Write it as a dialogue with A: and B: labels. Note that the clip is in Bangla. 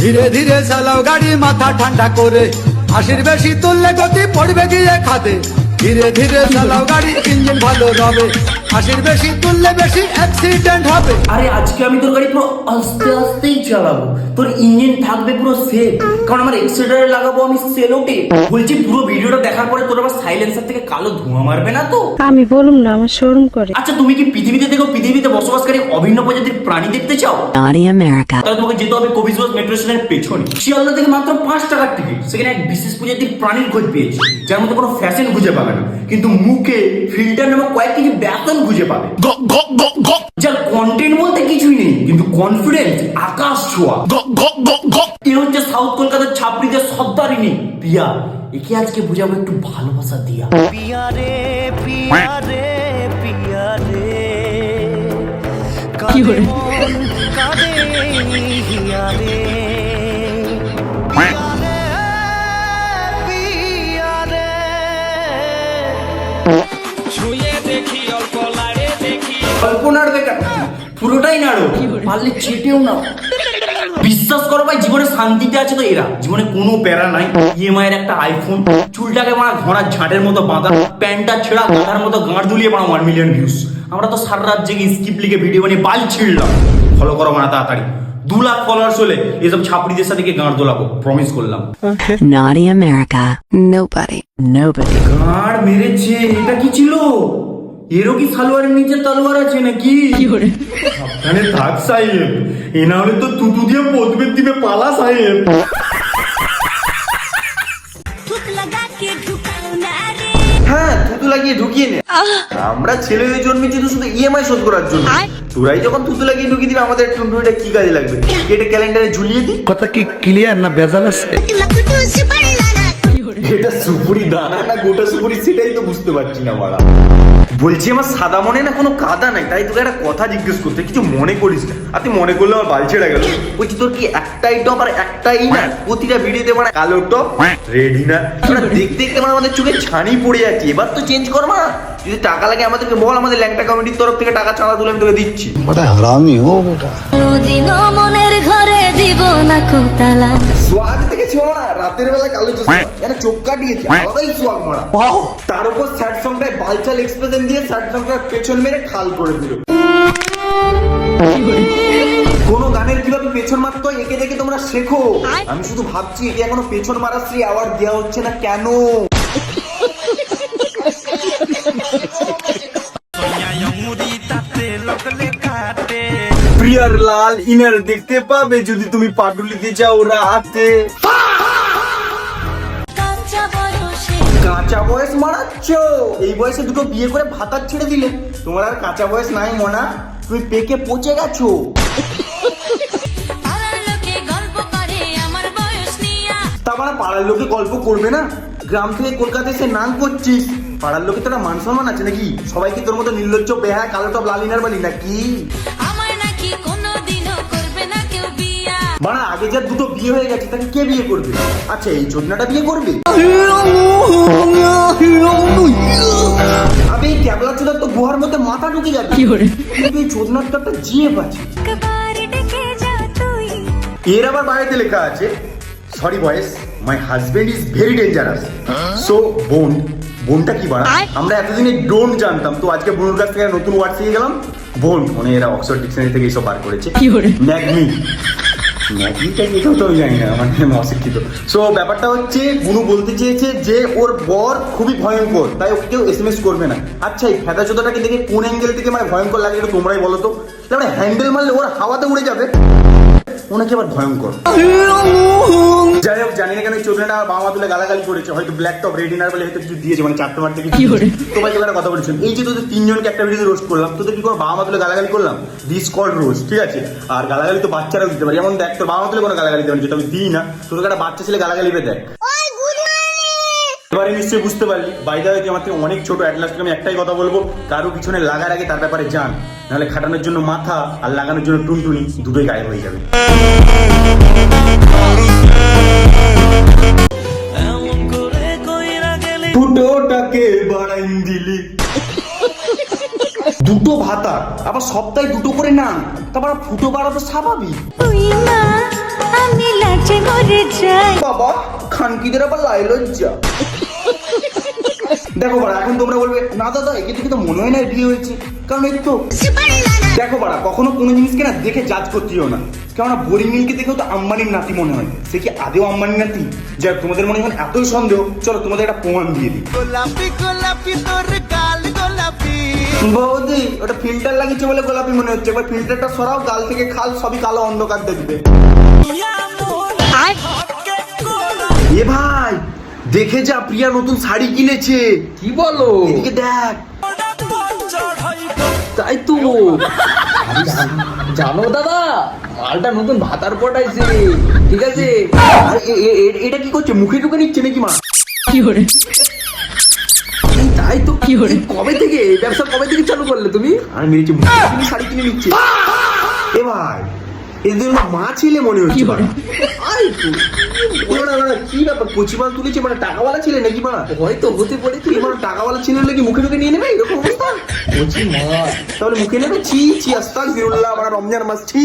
A: ধীরে ধীরে চালাও গাড়ি মাথা ঠান্ডা করে, 80 বেশি তুললে গতি পড়বে গিয়ে খাদে। ধীরে ধীরে চালাও গাড়ি, ইঞ্জিন ভালো রবে, 80 বেশি তুললে বেশি অ্যাক্সিডেন্ট হবে।
B: আরে আজকে আমি তোর গাড়ি পুরো আস্তে আস্তেই চালাবো, তোর ইঞ্জিন থাকবে পুরো সেফ, কারণ আমার এক্সিলারেটর লাগাবো আমি সেলোটে। বলছি পুরো ভিডিওটা দেখার পরে তোর আবার সাইলেন্সার থেকে কালো ধোঁয়া মারবে না তো?
C: আমি বলুম না, আমার শোরুম করে।
B: আচ্ছা তুমি কি পৃথিবীতে দেখো, পৃথিবীতে বসবাসকারী অভিন্ন প্রজাতির প্রাণী দেখতে চাও?
D: Naughty America.
B: তাহলে তোমাকে যেতে হবে কবিরগঞ্জ মেট্রো স্টেশনের পেছনে, শিয়ালদা থেকে মাত্র 5 টাকার টিকিট। সেখানে এক বিশেষ প্রজাতির প্রাণীর খোঁজ পেয়েছি, যার মধ্যে কোনো ফ্যাশন খুঁজে পাবে না, কিন্তু মুখে ফিল্টার নামক কয়েক কেজি বেতন খুঁজে পাবে। যার কন্টেন্ট বলতে কিছুই নেই, কিন্তু কনফিডেন্স আকাশ ছোঁয়া। এ হচ্ছে সাউথ কলকাতার ছাপড়িদের সর্দারিনী পিয়া। একে আজকে বুঝাবো একটু ভালোবাসা দিয়া। পিয়া রে পিয়া রে পিয়া রে,
C: কি করে
B: কাঁদে হিয়া রে, কল্পনার বেকার পুরোটাই নাড়ো, পারলে চেটেও না। বিশ্বাস করো ভাই, জীবনে শান্তিতে আছে তো এরা, জীবনে কোনো প্যারা নাই। ইএমআই এর একটা আইফোন, চুলটাকে মারা ঘোড়ার ঝাঁটের মতো বাঁধা, প্যান্টটা ছেঁড়া গাধার মতো গাঁড় দুলিয়ে মারা 1 মিলিয়ন ভিউজ। আমরা তো সারা রাত জেগে স্কিপ লিখে ভিডিও বানিয়ে বাল ছিঁড়লাম। ফলো করো মারা তাড়াতাড়ি, 2 লাখ ফলোয়ার্স হলে এসব ছাপড়িদের সাথে গিয়ে গাঁড় দোলাবো, প্রমিস করলাম।
D: Naughty America. Nobody.
B: গাঁড় মেরেছে, এটা কি ছিল? এরও কি সালোয়ারের নিচে তালোয়ার আছে নাকি? সাবধানে থাক সাহেব, এ না হলে তো তুতু দিয়ে পদবের দিবে পালা সাহেব। হ্যাঁ, থুতু লাগিয়ে ঢুকিয়ে নে। আমরা ছেলে হয়ে জন্মেছি তো শুধু ইএমআই শোধ করার জন্য। তোরাই যখন থুতু লাগিয়ে ঢুকিয়ে দিবে, আমাদের টুনটুনিটা কি কাজে লাগবে? এটা ক্যালেন্ডারে ঝুলিয়ে দিই।
A: কথা কি ক্লিয়ার না ভেজাল আছে?
B: এটা সুপুরি দানা না গোটা সুপুরি, সেটাই তো বুঝতে পারছি না মারা। বলছি আমার সাদা মনে না কোনো কাদা নাই, তাই তোকে একটা কথা জিজ্ঞেস করতে, কিছু মনে করিস না। আর তুই মনে করলে আমার বাল ছেড়ে গেল। বলছি তোর কি একটাই টপ আর একটাই না? প্রতিটা ভিডিওতে মানে কালো টপ রেডি না, দেখতে দেখতে মানে আমাদের চোখে ছানি পড়ে যাচ্ছে। এবার তো চেঞ্জ কর মা, যদি টাকা লাগে আমাদেরকে বল, আমাদের ল্যাংটা কমিটির তরফ থেকে টাকা চাঁদা তুলে আমি তোকে দিচ্ছি।
A: বড় হারামি ও বেটা।
E: মনের ঘরে দিব না কোতালা।
B: সোয়াগ দেখেছি মারা, রাতের বেলা কালো চশমা, এখানে চোখ কাটিয়েছি, আলাদাই সোয়াগ মারা। তার উপর স্যাড সংটায় বালচাল এক্সপ্রেশন দিয়ে স্যাড সংটার পেছন মেরে খাল করে দিল। কোন গানের কিভাবে পেছন মারতে হয় একে দেখে তোমরা শেখো। আমি শুধু ভাবছি একে এখনো পেছন মারার শ্রী অ্যাওয়ার্ড দেওয়া হচ্ছে না কেন? প্রিয়ার লাল ইনার দেখতে পাবে যদি তুমি পাটুলিতে যাও রাতে। কাঁচা বয়স মারাচ্ছ, এই বয়সে দুটো বিয়ে করে ভাতার ছেড়ে দিলে। তোমার আর কাঁচা বয়স নাই মনা, তুমি পেকে পচে গেছো। তা মানে পাড়ার লোকে গল্প করবে না? গ্রাম থেকে কলকাতা এসে নান করছিস, পাড়ার লোকে তোরা মান সম্মান আছে নাকি? সবাই কি তোর মতো নির্লজ্জ বেহায়া কালো টপ লালিনার বালি নাকি? বানা আগে যার দুটো বিয়ে হয়ে গেছে তাকে কে বিয়ে করবে? আচ্ছা এই চোদনাটা বিয়ে করবে? আমি এই ক্যাবলা চোদার তো গুহার মধ্যে মাথা ঢুকে যাবে। কিন্তু এই চোদনার তো একটা জিএফ আছে। এর আবার বাড়িতে লেখা আছে, সরি বয়েস, my husband is very dangerous, so বোন। বোনটা কি বাড়া? আমরা এতদিনে ডোন জানতাম, তো আজকে বোনের কাছ থেকে নতুন ওয়ার্ড শিখে গেলাম, বোন। মানে এরা অক্সফোর্ড ডিকশনারি থেকে এইসব বার করেছে। ম্যাগনি, ম্যাগনিটা কি তো জানি না, মানে অশিক্ষিত। সো ব্যাপারটা হচ্ছে বুনু বলতে চেয়েছে যে ওর বর খুবই ভয়ঙ্কর, তাই ওকে কেউ এসএমএস করবে না। আচ্ছা এই ফেদা চোদাটাকে দেখে কোন অ্যাঙ্গেল থেকে মানে ভয়ঙ্কর লাগে একটু তোমরাই বলো তো। তাহলে হ্যান্ডেল মারলে ওর হাওয়াতে উড়ে যাবে, ওনাকে আবার ভয়ঙ্কর। যাই হোক, জানি না কেন চোদনাটা বাবা তুলে গালাগালি করেছে, হয়তো ব্ল্যাক টপ রেড ইনার বলে হয়তো কিছু দিয়েছে, মানে চারটে মারতে কিছু। তো ভাই ওখানে কথা বলেছেন, এই যে তোদের 3 জনকে একটা ভিডিওতে রোস্ট করলাম, তোদের কি কোনো বাবা মা তুলে গালাগালি করলাম? দিস কল্ড রোস্ট, ঠিক আছে? আর গালাগালি তো বাচ্চারাও দিতে পারে, যেমন দেখ তোর বাবা মা তুলে কোনো গালাগালি দেবেন, যেটা আমি দিই না, তোদের একটা বাচ্চা ছেলে গালাগালি দেখ। এবারে নিশ্চয়ই বুঝতে পারলি, বাইরে হয়তো আমার থেকে অনেক ছোট। অ্যাট লাস্ট আমি একটাই কথা বলবো, কারো পিছনে লাগার আগে তার ব্যাপারে জান, নাহলে খাটানোর জন্য মাথা আর লাগানোর জন্য টুনটুনি দুটোই গায়েব হয়ে যাবে। ফুটোটাকে বাড়াই দিলি, দুটো ভাতা আবার সপ্তাহে দুটো করে না, তারপর ফুটো বাড়া তো স্বাভাবিক।
E: চাই।
B: বাবা খানকিদের আবার লাই লজ্জা। দেখো বাড়া, এখন তোমরা বলবে না দাদা একে দেখে তো মনে হয় না এর বিয়ে হয়েছে, কারণ এই তো দেখো বাড়া, কখনো কোনো জিনিসকে না দেখে জাজ করতেও না, কেননা বোরিং নীলকে দেখেও তো আম্বানির নাতি মনে হয়, সে কি আদেও আম্বানির নাতি? যাক, তোমাদের মনে হয় এতই সন্দেহ, চলো তোমাদের একটা প্রমাণ দিয়ে দিই। বৌদি ওটা ফিল্টার লাগিয়েছে বলে গোলাপি মনে হচ্ছে, এবার ফিল্টারটা সরাও, গাল থেকে খাল সবই কালো অন্ধকার দেখবে। এ ভাই দেখে যা, প্রিয়া নতুন শাড়ি কিনেছে।
F: কি বলো?
B: এদিকে দেখ।
F: তাই তো। জানো দাদা, মালটা নতুন ভাতার পটাইছে, ঠিক আছে?
B: আর এটা কি করছে, মুখে ঢুকে নিচ্ছে নাকি মা?
F: তাই তো। এই কবে থেকে এই ব্যবসা কবে থেকে চালু করলে তুমি?
B: আর মেরেছে মুখে শাড়ি কিনে নিচ্ছে। এ ভাই এদের মা ছেলে মনে হচ্ছে।
F: আরে তো
B: কি ব্যাপার, কচিমাল তুলেছে মানে টাকাওয়ালা ছেলে নাকি মা?
F: হয়তো হতে পারে।
B: এই মানে টাকাওয়ালা ছেলে নাকি মুখে ঢুকে নিয়ে নেবে এরকম অবস্থা?
F: কচি মাল
B: তাহলে মুখে নেবে? ছি ছি, আস্তাগফিরুল্লাহ, আমার রমজান মাস, ছি।